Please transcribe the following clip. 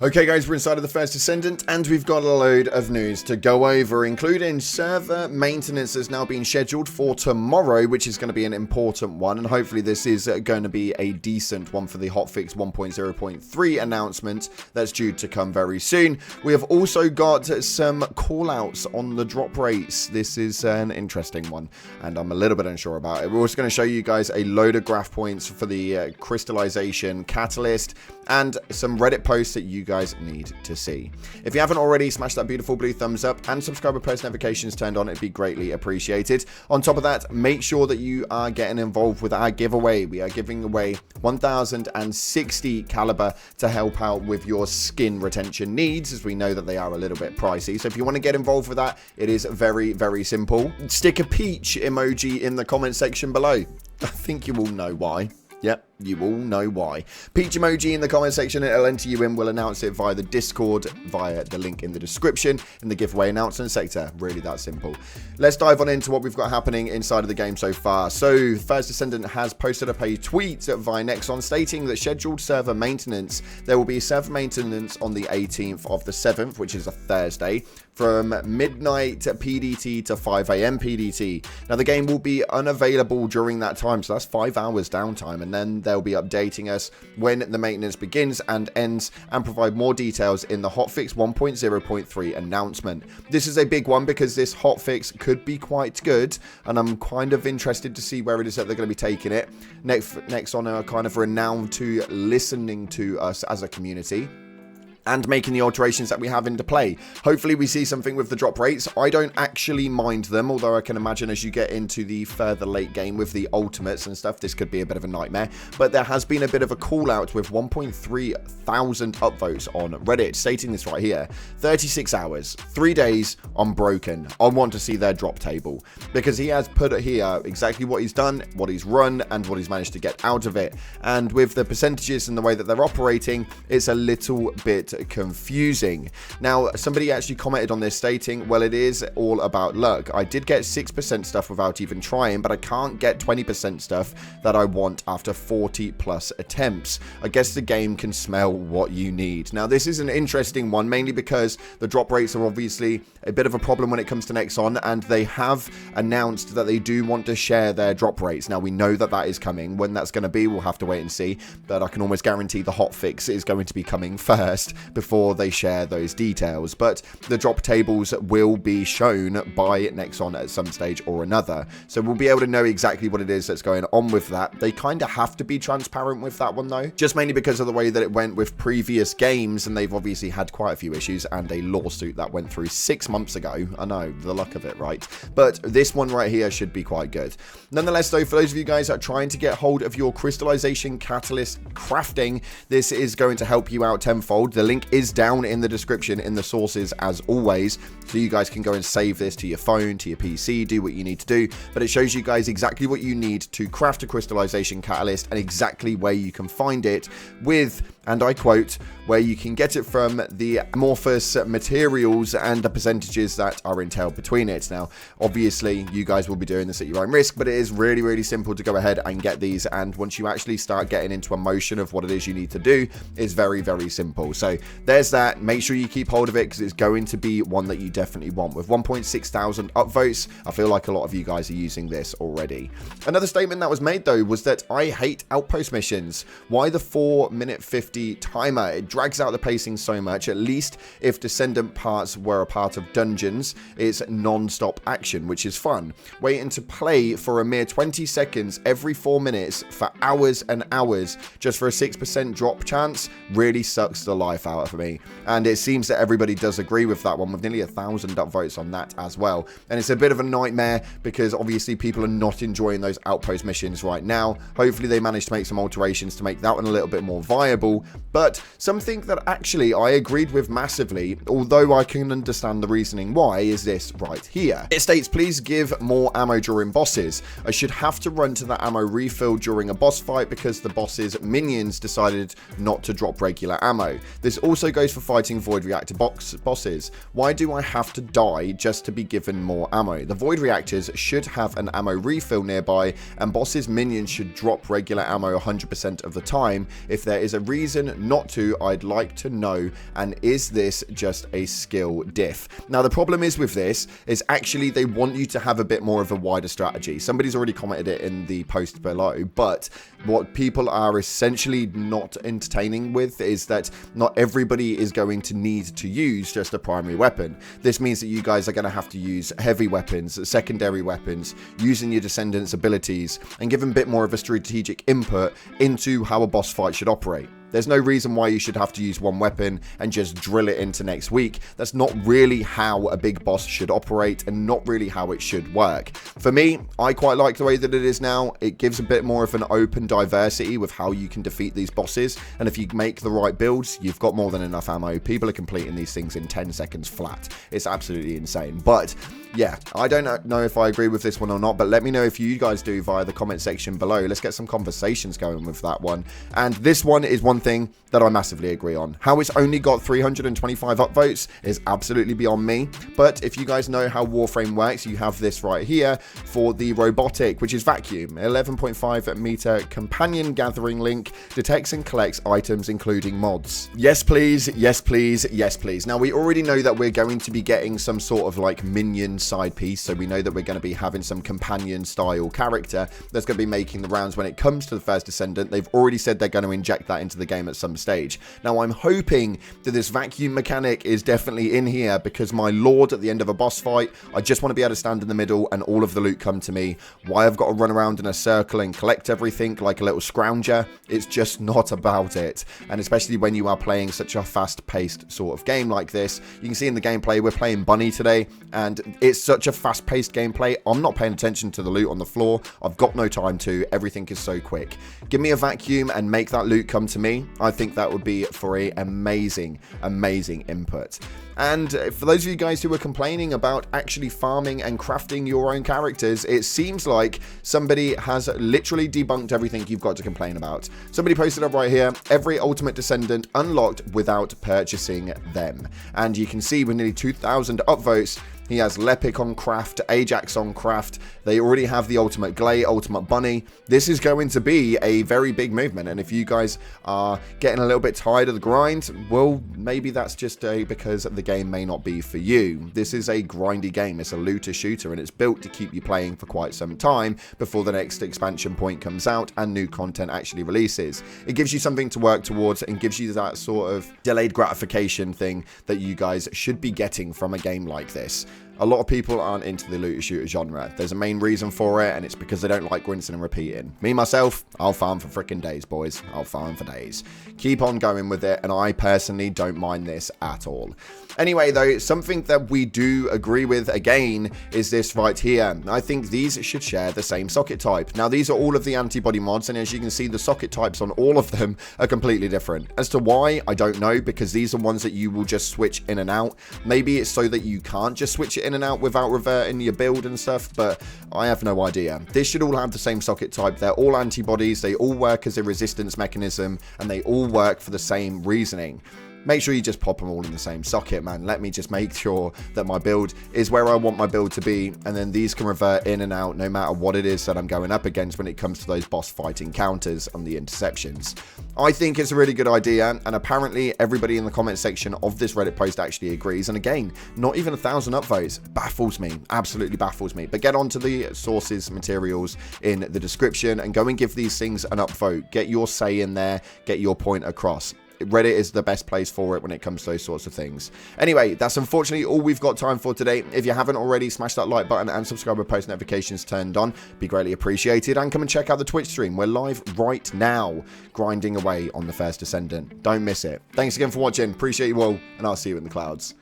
Okay guys, we're inside of the first Descendant and we've got a load of news to go over, including server maintenance that's now been scheduled for tomorrow, which is going to be an important one, and hopefully this is going to be a decent one for the hotfix 1.0.3 announcement that's due to come very soon. We have also got some callouts on the drop rates. This is an interesting one and I'm a little bit unsure about it. We're also going to show you guys a load of graph points for the Crystallization catalyst and some Reddit posts that you guys need to see. If you haven't already, smash that beautiful blue thumbs up and subscribe with post notifications turned on. It'd be greatly appreciated. On top of that, make sure that you are getting involved with our giveaway. We are giving away 1060 caliber to help out with your skin retention needs, as we know that they are a little bit pricey. So if you want to get involved with that, it is very, very simple. Stick a peach emoji in the comment section below. I think you all know why. Yep, you all know why. Peach emoji in the comment section, it'll enter you in. We'll announce it via the Discord, via the link in the description, in the giveaway announcement sector. Really that simple. Let's dive on into what we've got happening inside of the game so far. So, First Descendant has posted up a tweet via Nexon stating that scheduled server maintenance, there will be server maintenance on the 18th of the 7th, which is a Thursday, from midnight PDT to 5 AM PDT. Now, the game will be unavailable during that time, so that's 5 hours downtime, and then they'll be updating us when the maintenance begins and ends and provide more details in the hotfix 1.0.3 announcement. This is a big one because this hotfix could be quite good, and I'm kind of interested to see where it is that they're going to be taking it. Nexon are kind of renowned to listening to us as a community and making the alterations that we have into play. Hopefully we see something with the drop rates. I don't actually mind them, although I can imagine as you get into the further late game with the ultimates and stuff, this could be a bit of a nightmare. But there has been a bit of a call out with 1.3 thousand upvotes on Reddit, stating this right here: 36 hours, 3 days, unbroken. I want to see their drop table, because he has put it here exactly what he's done, what he's run, and what he's managed to get out of it. And with the percentages and the way that they're operating, it's a little bit confusing. Now, somebody actually commented on this stating, well, it is all about luck. I did get 6% stuff without even trying, but I can't get 20% stuff that I want after 40 plus attempts. I guess the game can smell what you need. Now, this is an interesting one, mainly because the drop rates are obviously a bit of a problem when it comes to Nexon, and they have announced that they do want to share their drop rates. Now, we know that that is coming. When that's going to be, we'll have to wait and see, but I can almost guarantee the hotfix is going to be coming first before they share those details. But the drop tables will be shown by Nexon at some stage or another, so we'll be able to know exactly what it is that's going on with that. They kind of have to be transparent with that one though, just mainly because of the way that it went with previous games, and they've obviously had quite a few issues and a lawsuit that went through 6 months ago. I know, the luck of it, right? But this one right here should be quite good. Nonetheless though, for those of you guys that are trying to get hold of your Crystallization catalyst crafting, this is going to help you out tenfold. The link is down in the description in the sources as always, so you guys can go and save this to your phone, to your PC, do what you need to do. But it shows you guys exactly what you need to craft a Crystallization catalyst and exactly where you can find it with, and I quote, where you can get it from, the amorphous materials and the percentages that are entailed between it. Now, obviously, you guys will be doing this at your own risk, but it is really, really simple to go ahead and get these. And once you actually start getting into a motion of what it is you need to do, it's very, very simple. So there's that. Make sure you keep hold of it, because it's going to be one that you definitely want. With 1.6 thousand upvotes, I feel like a lot of you guys are using this already. Another statement that was made, though, was that I hate Outpost missions. Why the 4-minute 50 timer? It drags out the pacing so much. At least if Descendant parts were a part of dungeons, it's non-stop action, which is fun. Waiting to play for a mere 20 seconds every 4 minutes for hours and hours just for a 6% drop chance really sucks the life out of me. And it seems that everybody does agree with that one, with nearly 1,000 upvotes on that as well. And it's a bit of a nightmare because obviously people are not enjoying those Outpost missions right now. Hopefully they manage to make some alterations to make that one a little bit more viable. But something that actually I agreed with massively, although I can understand the reasoning why, is this right here. It states, please give more ammo during bosses. I should have to run to the ammo refill during a boss fight because the boss's minions decided not to drop regular ammo. This also goes for fighting void reactor bosses. Why do I have to die just to be given more ammo? The void reactors should have an ammo refill nearby, and bosses minions should drop regular ammo 100% of the time. If there is a reason reason not to, I'd like to know, and is this just a skill diff? Now, the problem is with this is actually they want you to have a bit more of a wider strategy. Somebody's already commented it in the post below, but what people are essentially not entertaining with is that not everybody is going to need to use just a primary weapon. This means that you guys are going to have to use heavy weapons, secondary weapons, using your Descendant's abilities, and give them a bit more of a strategic input into how a boss fight should operate. There's no reason why you should have to use one weapon and just drill it into next week. That's not really how a big boss should operate and not really how it should work. For me, I quite like the way that it is now. It gives a bit more of an open diversity with how you can defeat these bosses. And if you make the right builds, you've got more than enough ammo. People are completing these things in 10 seconds flat. It's absolutely insane. But yeah, I don't know if I agree with this one or not, but let me know if you guys do via the comment section below. Let's get some conversations going with that one. And this one is one thing that I massively agree on. How it's only got 325 upvotes is absolutely beyond me. But if you guys know how Warframe works, you have this right here for the robotic, which is vacuum. 11.5 meter companion gathering link, detects and collects items including mods. Yes please, yes please, yes please. Now we already know that we're going to be getting some sort of like minion side piece, so we know that we're going to be having some companion style character that's going to be making the rounds when it comes to the first Descendant. They've already said they're going to inject that into the game at some stage. Now I'm hoping that this vacuum mechanic is definitely in here, because my lord, at the end of a boss fight, I just want to be able to stand in the middle and all of the loot come to me. Why I've got to run around in a circle and collect everything like a little scrounger, it's just not about it. And especially when you are playing such a fast-paced sort of game like this, you can see in the gameplay we're playing Bunny today, and it's such a fast-paced gameplay. I'm not paying attention to the loot on the floor. I've got no time to. Everything is so quick. Give me a vacuum and make that loot come to me. I think that would be for a amazing input. And for those of you guys who are complaining about actually farming and crafting your own characters, it seems like somebody has literally debunked everything you've got to complain about. Somebody posted up right here, every Ultimate Descendant unlocked without purchasing them. And you can see with nearly 2,000 upvotes, he has Lepic on craft, Ajax on craft. They already have the Ultimate Glay, Ultimate Bunny. This is going to be a very big movement. And if you guys are getting a little bit tired of the grind, well, maybe that's just because the game may not be for you. This is a grindy game. It's a looter shooter, and it's built to keep you playing for quite some time before the next expansion point comes out and new content actually releases. It gives you something to work towards and gives you that sort of delayed gratification thing that you guys should be getting from a game like this. A lot of people aren't into the looter shooter genre. There's a main reason for it, and it's because they don't like rinsing and repeating. Me, myself, I'll farm for freaking days, boys. I'll farm for days. Keep on going with it, and I personally don't mind this at all. Anyway, though, something that we do agree with, again, is this right here. I think these should share the same socket type. Now, these are all of the Antibody mods, and as you can see, the socket types on all of them are completely different. As to why, I don't know, because these are ones that you will just switch in and out. Maybe it's so that you can't just switch it in and out without reverting your build and stuff, but I have no idea. This should all have the same socket type. They're all antibodies, they all work as a resistance mechanism, and they all work for the same reasoning. Make sure you just pop them all in the same socket, man. Let me just make sure that my build is where I want my build to be, and then these can revert in and out no matter what it is that I'm going up against when it comes to those boss fight encounters and the interceptions. I think it's a really good idea, and apparently everybody in the comment section of this Reddit post actually agrees. And again, not even 1,000 upvotes baffles me, absolutely baffles me. But get onto the sources, materials in the description, and go and give these things an upvote. Get your say in there, get your point across. Reddit is the best place for it when it comes to those sorts of things. Anyway, that's unfortunately all we've got time for today. If you haven't already, smash that like button and subscribe with post notifications turned on. Be greatly appreciated. And come and check out the Twitch stream. We're live right now, grinding away on the first Descendant. Don't miss it. Thanks again for watching. Appreciate you all, and I'll see you in the clouds.